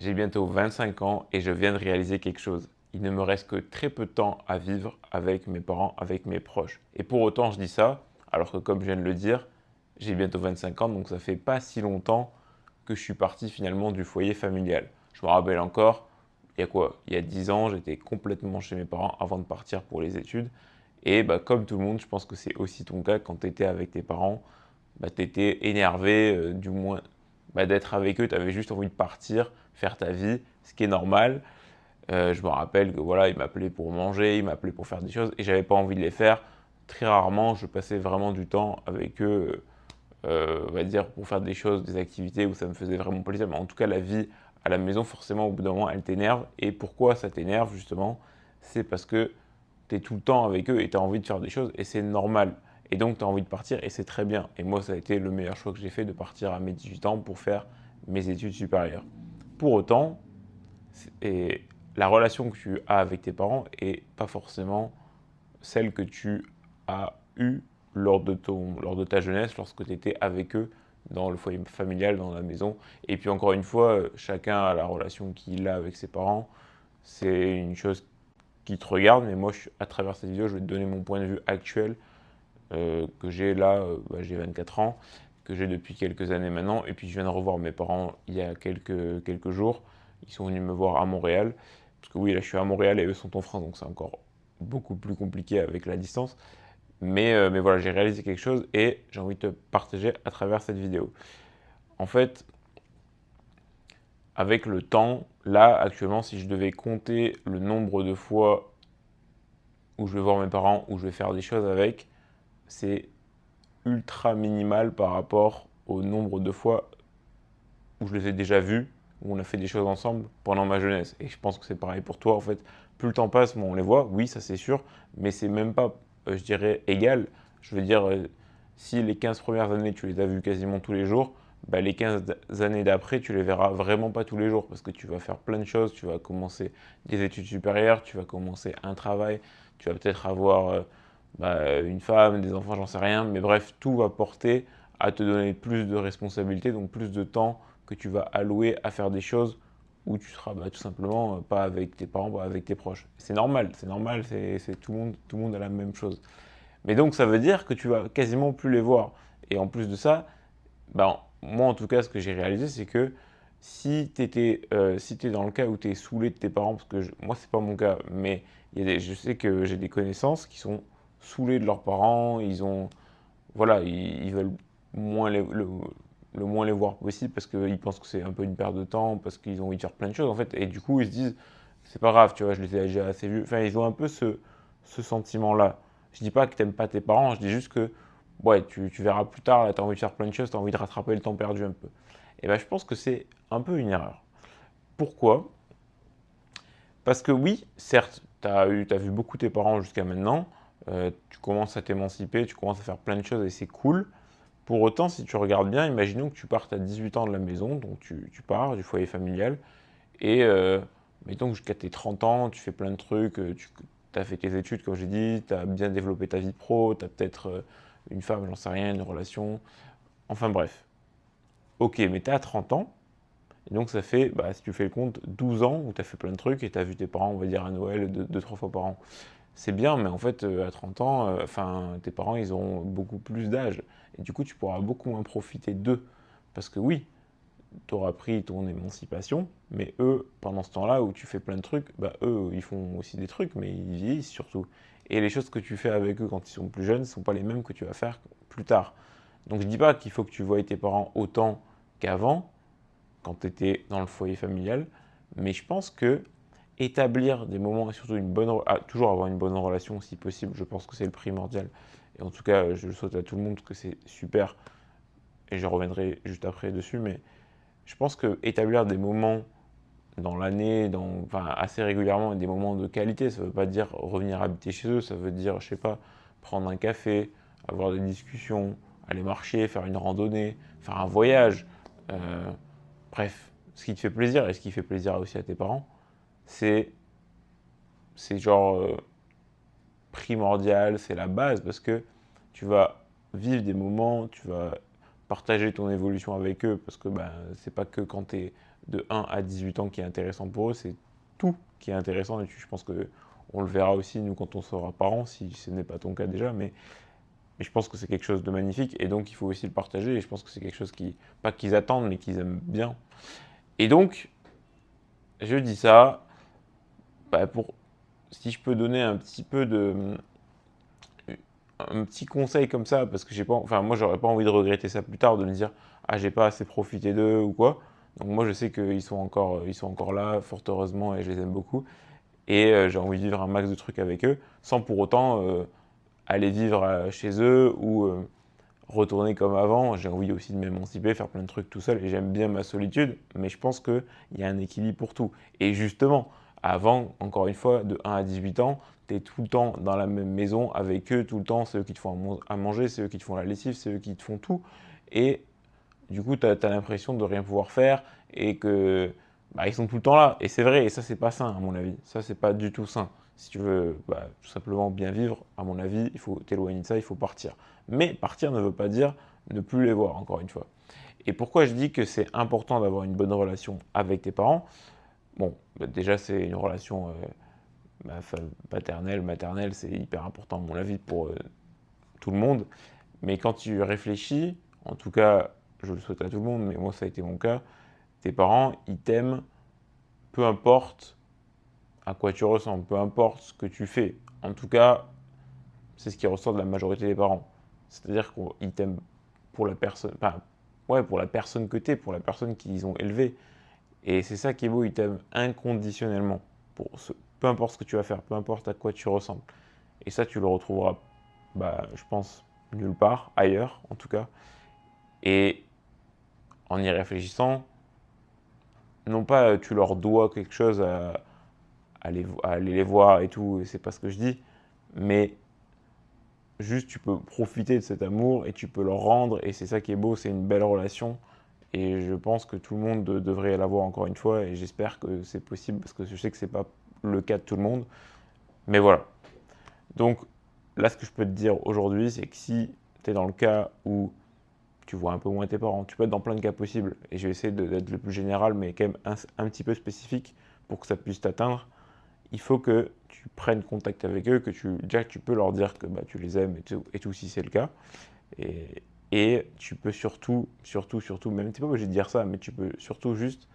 J'ai bientôt 25 ans et je viens de réaliser quelque chose. Il ne me reste que très peu de temps à vivre avec mes parents, avec mes proches. Et pour autant, je dis ça, alors que comme je viens de le dire, j'ai bientôt 25 ans, donc ça fait pas si longtemps que je suis parti finalement du foyer familial. Je me rappelle encore, il y a quoi? Il y a 10 ans, j'étais complètement chez mes parents avant de partir pour les études. Et bah, comme tout le monde, je pense que c'est aussi ton cas quand tu étais avec tes parents, bah, tu étais énervé, du moins bah, d'être avec eux, tu avais juste envie de partir, faire ta vie, ce qui est normal. Je me rappelle que voilà, ils m'appelaient pour manger, ils m'appelaient pour faire des choses et j'avais pas envie de les faire. Très rarement, je passais vraiment du temps avec eux, on va dire, pour faire des choses, des activités où ça me faisait vraiment plaisir. Mais en tout cas, la vie à la maison, forcément, au bout d'un moment, elle t'énerve. Et pourquoi ça t'énerve, justement? C'est parce que tu es tout le temps avec eux et tu as envie de faire des choses et c'est normal. Et donc, tu as envie de partir et c'est très bien. Et moi, ça a été le meilleur choix que j'ai fait de partir à mes 18 ans pour faire mes études supérieures. Pour autant, et la relation que tu as avec tes parents est pas forcément celle que tu as eue lors de ta jeunesse, lorsque tu étais avec eux dans le foyer familial, dans la maison. Et puis encore une fois, chacun a la relation qu'il a avec ses parents. C'est une chose qui te regarde, mais moi, à travers cette vidéo, je vais te donner mon point de vue actuel que j'ai là, bah, j'ai 24 ans, que j'ai depuis quelques années maintenant. Et puis je viens de revoir mes parents il y a quelques jours. Ils sont venus me voir à Montréal. Parce que oui, là je suis à Montréal et eux sont en France, donc c'est encore beaucoup plus compliqué avec la distance. Mais voilà, j'ai réalisé quelque chose et j'ai envie de te partager à travers cette vidéo. En fait, avec le temps, là actuellement, si je devais compter le nombre de fois où je vais voir mes parents, où je vais faire des choses avec, c'est ultra minimal par rapport au nombre de fois où je les ai déjà vus, où on a fait des choses ensemble pendant ma jeunesse. Et je pense que c'est pareil pour toi. En fait, plus le temps passe, moins on les voit. Oui, ça c'est sûr, mais c'est même pas, je dirais, égal. Je veux dire, si les 15 premières années, tu les as vus quasiment tous les jours, bah, les 15 années d'après, tu les verras vraiment pas tous les jours parce que tu vas faire plein de choses. Tu vas commencer des études supérieures, tu vas commencer un travail, tu vas peut-être avoir bah, une femme, des enfants, j'en sais rien. Mais bref, tout va porter à te donner plus de responsabilités, donc plus de temps que tu vas allouer à faire des choses où tu seras bah, tout simplement pas avec tes parents, pas avec tes proches. C'est normal, c'est tout le monde a la même chose. Mais donc ça veut dire que tu vas quasiment plus les voir. Et en plus de ça, ben, moi en tout cas, ce que j'ai réalisé, c'est que si tu es dans le cas où tu es saoulé de tes parents, parce que moi c'est pas mon cas, mais je sais que j'ai des connaissances qui sont saoulés de leurs parents, voilà, ils veulent moins le moins les voir possible parce qu'ils pensent que c'est un peu une perte de temps, parce qu'ils ont envie de faire plein de choses en fait, et du coup ils se disent c'est pas grave, tu vois, je les ai déjà assez vus. Enfin, ils ont un peu ce sentiment-là. Je dis pas que t'aimes pas tes parents, je dis juste que ouais, tu verras plus tard, là t'as envie de faire plein de choses, t'as envie de rattraper le temps perdu un peu. Et ben je pense que c'est un peu une erreur. Pourquoi? Parce que oui, certes, t'as vu beaucoup tes parents jusqu'à maintenant, tu commences à t'émanciper, tu commences à faire plein de choses et c'est cool. Pour autant, si tu regardes bien, imaginons que tu partes à 18 ans de la maison, donc tu pars du foyer familial, et mettons que jusqu'à tes 30 ans, tu fais plein de trucs, tu as fait tes études, comme j'ai dit, tu as bien développé ta vie pro, tu as peut-être une femme, j'en sais rien, une relation, enfin bref. Ok, mais tu as 30 ans, et donc ça fait, bah, si tu fais le compte, 12 ans où tu as fait plein de trucs et tu as vu tes parents, on va dire à Noël, deux, trois fois par an. C'est bien, mais en fait, à 30 ans, tes parents, ils ont beaucoup plus d'âge. Et du coup, tu pourras beaucoup moins profiter d'eux. Parce que oui, tu auras pris ton émancipation, mais eux, pendant ce temps-là où tu fais plein de trucs, bah, eux, ils font aussi des trucs, mais ils vieillissent surtout. Et les choses que tu fais avec eux quand ils sont plus jeunes ne sont pas les mêmes que tu vas faire plus tard. Donc je dis pas qu'il faut que tu voies tes parents autant qu'avant, quand tu étais dans le foyer familial, mais je pense que établir des moments et surtout toujours avoir une bonne relation si possible, je pense que c'est le primordial. Et en tout cas, je le souhaite à tout le monde parce que c'est super et je reviendrai juste après dessus, mais je pense que établir des moments dans l'année, enfin, assez régulièrement, des moments de qualité, ça ne veut pas dire revenir habiter chez eux, ça veut dire, je sais pas, prendre un café, avoir des discussions, aller marcher, faire une randonnée, faire un voyage. Euh, Bref, ce qui te fait plaisir et ce qui fait plaisir aussi à tes parents, c'est genre primordial, c'est la base parce que tu vas vivre des moments, tu vas partager ton évolution avec eux parce que ben, c'est pas que quand tu es de 1 à 18 ans qui est intéressant pour eux, c'est tout qui est intéressant. Et je pense qu'on le verra aussi, nous, quand on sera parents, si ce n'est pas ton cas déjà, mais je pense que c'est quelque chose de magnifique, et donc il faut aussi le partager, et je pense que c'est quelque chose pas qu'ils attendent, mais qu'ils aiment bien. Et donc, je dis ça, si je peux donner un petit conseil comme ça, parce que moi j'aurais pas envie de regretter ça plus tard, de me dire ah j'ai pas assez profité d'eux ou quoi. Donc moi je sais qu'ils sont encore là, fort heureusement, et je les aime beaucoup. Et j'ai envie de vivre un max de trucs avec eux, sans pour autant aller vivre chez eux ou retourner comme avant. J'ai envie aussi de m'émanciper, faire plein de trucs tout seul, et j'aime bien ma solitude, mais je pense qu'il y a un équilibre pour tout. Et justement, avant, encore une fois, de 1 à 18 ans, tu es tout le temps dans la même maison avec eux, tout le temps, c'est eux qui te font à manger, c'est eux qui te font la lessive, c'est eux qui te font tout. Et du coup, tu as l'impression de rien pouvoir faire, et que ils sont tout le temps là. Et c'est vrai, et ça, c'est pas sain, à mon avis. Ça, c'est pas du tout sain. Si tu veux tout simplement bien vivre, à mon avis, il faut t'éloigner de ça, il faut partir. Mais partir ne veut pas dire ne plus les voir, encore une fois. Et pourquoi je dis que c'est important d'avoir une bonne relation avec tes parents? Bon, déjà, c'est une relation paternelle, maternelle, c'est hyper important, à mon avis, pour tout le monde. Mais quand tu réfléchis, en tout cas, je le souhaite à tout le monde, mais moi, ça a été mon cas, tes parents, ils t'aiment, peu importe à quoi tu ressembles, peu importe ce que tu fais. En tout cas, c'est ce qui ressort de la majorité des parents. C'est-à-dire qu'ils t'aiment pour la personne, pour la personne que tu es, pour la personne qu'ils ont élevée. Et c'est ça qui est beau, ils t'aiment inconditionnellement. Peu importe ce que tu vas faire, peu importe à quoi tu ressembles. Et ça, tu le retrouveras, je pense, nulle part, ailleurs en tout cas. Et en y réfléchissant, non pas tu leur dois quelque chose à aller les voir et tout, c'est pas ce que je dis, mais juste tu peux profiter de cet amour et tu peux leur rendre, et c'est ça qui est beau, c'est une belle relation. Et je pense que tout le monde devrait l'avoir, encore une fois, et j'espère que c'est possible, parce que je sais que c'est pas le cas de tout le monde. Mais voilà. Donc là, ce que je peux te dire aujourd'hui, c'est que si tu es dans le cas où tu vois un peu moins tes parents, tu peux être dans plein de cas possibles, et je vais essayer d'être le plus général, mais quand même un petit peu spécifique pour que ça puisse t'atteindre. Il faut que tu prennes contact avec eux, que tu peux leur dire que tu les aimes et tout si c'est le cas. Et tu peux surtout, même tu n'es pas obligé de dire ça, mais tu peux surtout juste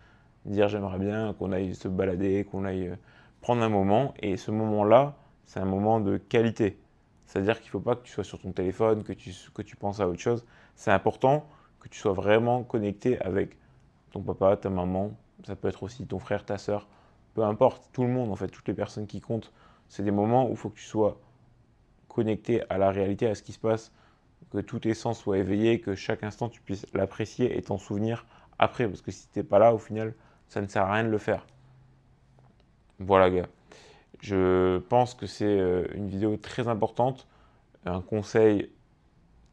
dire j'aimerais bien qu'on aille se balader, qu'on aille prendre un moment. Et ce moment-là, c'est un moment de qualité. C'est-à-dire qu'il ne faut pas que tu sois sur ton téléphone, que tu penses à autre chose. C'est important que tu sois vraiment connecté avec ton papa, ta maman. Ça peut être aussi ton frère, ta soeur. Peu importe, tout le monde, en fait, toutes les personnes qui comptent. C'est des moments où il faut que tu sois connecté à la réalité, à ce qui se passe, que tous tes sens soient éveillés, que chaque instant tu puisses l'apprécier et t'en souvenir après. Parce que si t'es pas là, au final, ça ne sert à rien de le faire. Voilà, gars. Je pense que c'est une vidéo très importante, un conseil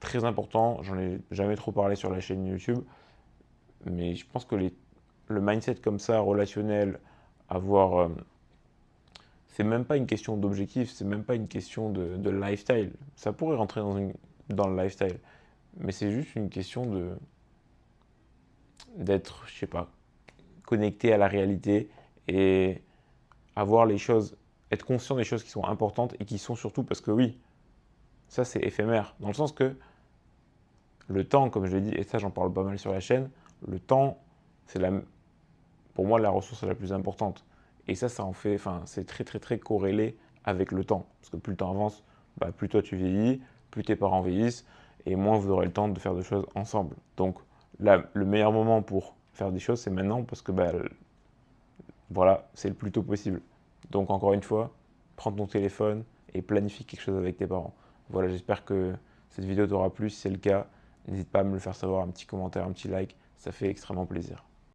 très important. J'en ai jamais trop parlé sur la chaîne YouTube, mais je pense que le mindset comme ça, relationnel, avoir c'est même pas une question d'objectif, c'est même pas une question de lifestyle. Ça pourrait rentrer dans le lifestyle, mais c'est juste une question d'être, je sais pas, connecté à la réalité et avoir les choses, être conscient des choses qui sont importantes et qui sont surtout parce que oui, ça c'est éphémère, dans le sens que le temps, comme je l'ai dit, et ça j'en parle pas mal sur la chaîne, le temps, pour moi la ressource la plus importante. Et ça en fait, c'est très très très corrélé avec le temps. Parce que plus le temps avance, plus toi tu vieillis, plus tes parents vieillissent, et moins vous aurez le temps de faire des choses ensemble. Donc là, le meilleur moment pour faire des choses, c'est maintenant, parce que voilà, c'est le plus tôt possible. Donc encore une fois, prends ton téléphone et planifie quelque chose avec tes parents. Voilà, j'espère que cette vidéo t'aura plu. Si c'est le cas, n'hésite pas à me le faire savoir, un petit commentaire, un petit like, ça fait extrêmement plaisir.